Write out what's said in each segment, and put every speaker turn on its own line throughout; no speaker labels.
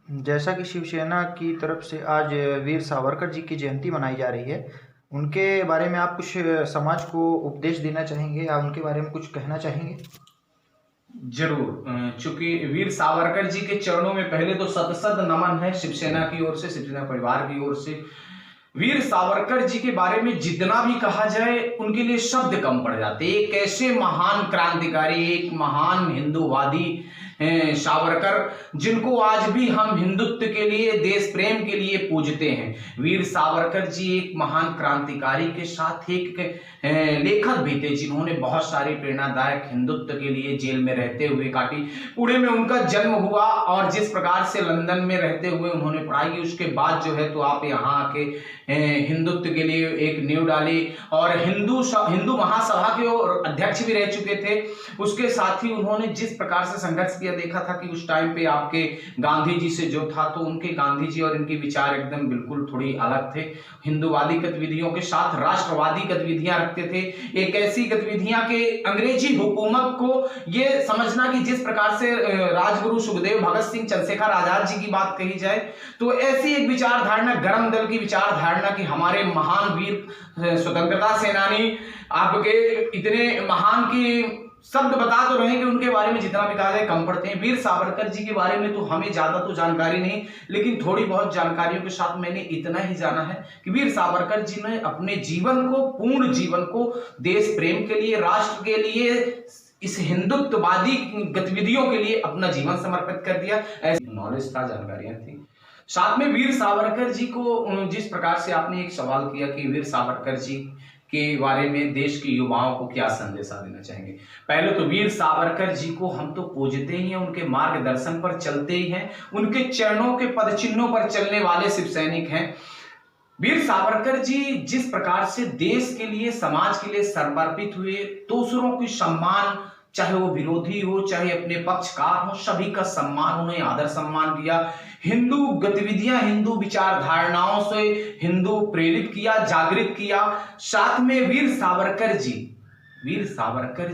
जैसा कि शिवसेना की तरफ से आज वीर सावरकर जी की जयंती मनाई जा रही है, उनके बारे में आप कुछ समाज को उपदेश देना चाहेंगे या उनके बारे में कुछ कहना चाहेंगे?
जरूर। चूंकि वीर सावरकर जी के चरणों में पहले तो सत सत नमन है शिवसेना की ओर से, शिवसेना परिवार की ओर से। वीर सावरकर जी के बारे में जितना भी कहा जाए उनके लिए शब्द कम पड़ जाते। एक ऐसे महान क्रांतिकारी, एक महान हिंदूवादी सावरकर, जिनको आज भी हम हिंदुत्व के लिए, देश प्रेम के लिए पूजते हैं। वीर सावरकर जी एक महान क्रांतिकारी के साथ एक लेखक भी थे, जिन्होंने बहुत सारी प्रेरणादायक हिंदुत्व के लिए जेल में रहते हुए काटी। पुणे में उनका जन्म हुआ और जिस प्रकार से लंदन में रहते हुए उन्होंने पढ़ाई की, उसके बाद जो है तो आप यहाँ आके हिंदुत्व के लिए एक नींव डाली और हिंदू महासभा के अध्यक्ष भी रह चुके थे। उसके साथ ही उन्होंने जिस प्रकार से संघर्ष किया, देखा था कि उस टाइम पे आपके गांधी जी से जो था, तो उनके गांधी जी और इनके विचार एकदम बिल्कुल थोड़ी अलग थे। हिंदूवादी गतिविधियों के साथ राष्ट्रवादी गतिविधियां रखते थे। एक ऐसी गतिविधियां के अंग्रेजी हुकूमत को ये समझना कि जिस प्रकार से राजगुरु सुखदेव, भगत सिंह, चंद्रशेखर आजाद जी की बात कही जाए, तो ऐसी एक विचारधारणा, गरम दल की विचारधारणा कि हमारे महान वीर स्वतंत्रता सेनानी आपके इतने महान की शब्द बता तो रहे कि उनके बारे में जितना भी कहा जाए कम पड़ते हैं। वीर सावरकर जी के बारे में तो हमें ज्यादा तो जानकारी नहीं, लेकिन थोड़ी बहुत जानकारियों के साथ मैंने इतना ही जाना है कि वीर सावरकर जी ने अपने जीवन को, पूर्ण जीवन को देश प्रेम के लिए, राष्ट्र के लिए, इस हिंदुत्ववादी गतिविधियों के लिए अपना जीवन समर्पित कर दिया। ऐसी नॉलेज था, जानकारियां थी। साथ में वीर सावरकर जी को, जिस प्रकार से आपने एक सवाल किया कि वीर सावरकर जी के बारे में देश के युवाओं को क्या संदेशा देना चाहेंगे। पहले तो वीर सावरकर जी को हम तो पूजते ही हैं, उनके मार्गदर्शन पर चलते ही हैं, उनके चरणों के पद चिन्हों पर चलने वाले शिव सैनिक हैं। वीर सावरकर जी जिस प्रकार से देश के लिए, समाज के लिए समर्पित हुए, दूसरों की सम्मान, चाहे वो विरोधी हो चाहे अपने पक्षकार हो, सभी का सम्मान, उन्हें आदर सम्मान किया। हिंदू गतिविधियां, हिंदू विचारधारणाओं से हिंदू प्रेरित किया, जागृत किया। साथ में वीर सावरकर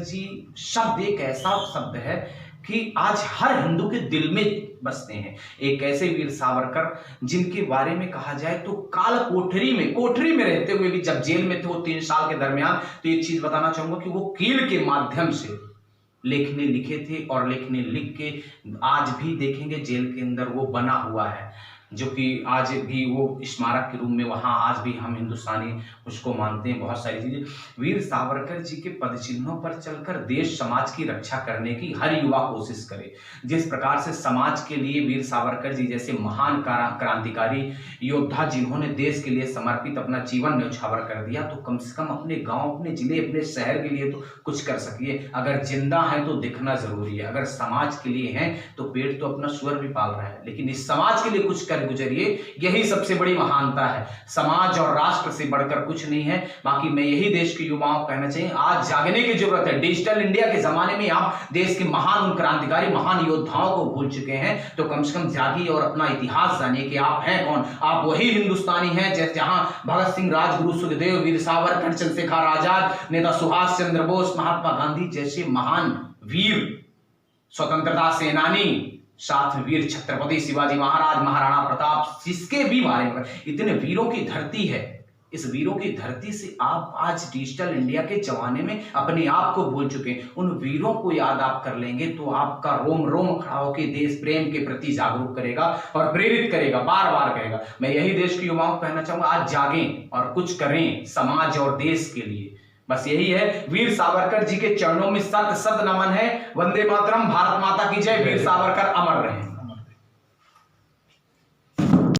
जी शब्द एक ऐसा शब्द है कि आज हर हिंदू के दिल में बसते हैं। एक ऐसे वीर सावरकर जिनके बारे में कहा जाए तो काल कोठरी में रहते हुए भी, जब जेल में थे वो 3 साल के दरमियान, तो एक चीज बताना चाहूंगा कि वो कील के माध्यम से लेखने लिखे थे और लेखने लिख के आज भी देखेंगे जेल के अंदर वो बना हुआ है, जो कि आज भी वो स्मारक के रूप में वहाँ आज भी हम हिंदुस्तानी उसको मानते हैं। बहुत सारी चीजें वीर सावरकर जी के पद चिन्हों पर चलकर देश समाज की रक्षा करने की हर युवा कोशिश करे। जिस प्रकार से समाज के लिए वीर सावरकर जी जैसे महान क्रांतिकारी योद्धा, जिन्होंने देश के लिए समर्पित अपना जीवन न्यौछावर कर दिया, तो कम से कम अपने गांव, अपने जिले, अपने शहर के लिए तो कुछ कर सकिए। अगर जिंदा है तो दिखना जरूरी है, अगर समाज के लिए है तो पेट तो अपना सुअर भी पाल रहा है, लेकिन इस समाज के लिए कुछ कर गुजरिए। यही सबसे बड़ी महानता है, समाज और राष्ट्र से बढ़कर कुछ नहीं है। बाकी मैं यही देश के युवाओं को कहना चाहिए, आज जागने की जरूरत है। डिजिटल इंडिया के जमाने में आप देश के महान क्रांतिकारी, महान योद्धाओं को भूल चुके हैं, तो कम से कम जागिए और अपना इतिहास जानिए कि आप हैं कौन। आप वही हिंदुस्तानी हैं जहां भगत सिंह, राजगुरु सुखदेव, वीर सावरकर, चंद्रशेखर आजाद, नेता सुभाष चंद्र बोस, महात्मा गांधी जैसे महान वीर स्वतंत्रता सेनानी, साथ में वीर छत्रपति शिवाजी महाराज, महाराणा प्रताप, जिसके भी बारे में इतने वीरों की धरती है, इस वीरों की धरती से आप आज डिजिटल इंडिया के जमाने में अपने आप को भूल चुके हैं। उन वीरों को याद आप कर लेंगे तो आपका रोम रोम खड़ा होकर देश प्रेम के प्रति जागरूक करेगा और प्रेरित करेगा, बार बार करेगा। मैं यही देश के युवाओं को कहना चाहूंगा, आज जागें और कुछ करें समाज और देश के लिए। बस यही है। वीर सावरकर जी के चरणों में सत सत नमन है। वंदे मातरम, भारत माता की जय। वीर सावरकर अमर रहे।